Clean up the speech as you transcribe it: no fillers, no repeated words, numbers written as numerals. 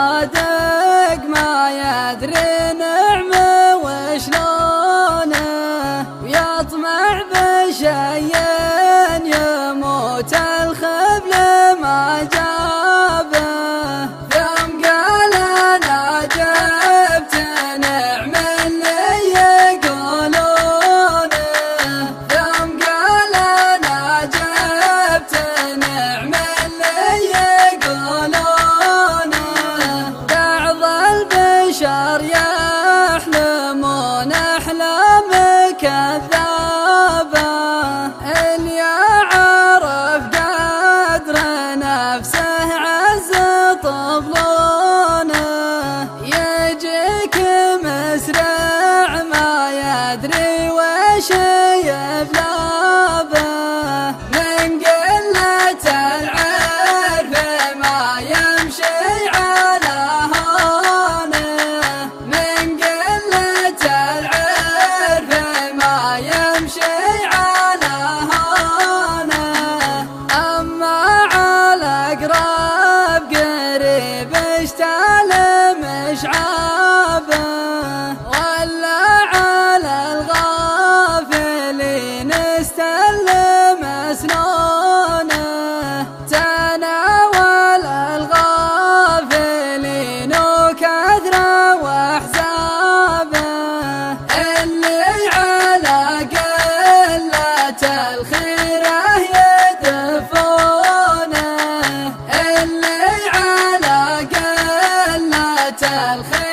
صادق ما يدري نعمه وشلونه، ويطمع بشيء يموت الخبل ما جابه. ثم قال انا جبت نعم اللي يقولونه، ثم قال انا جبت نعم اللي يقولونه. بعض البشر يحلمون احلام كذابه، اللي يعرف قدر نفسه عز طفلونه. يجيك مسرع ما يدري وش يبلابه، من قلة العرف ما يمشي على هونه، من قلة العرف ما يمشي على هونه. أما على أقرب قريب اشتعل مشعابه، ولا على الغافلين استلم سنونه. تناول الغافلين وكثرة واحزابه، اللي على قلة الخيره يدفونه، اللي على قلة الخير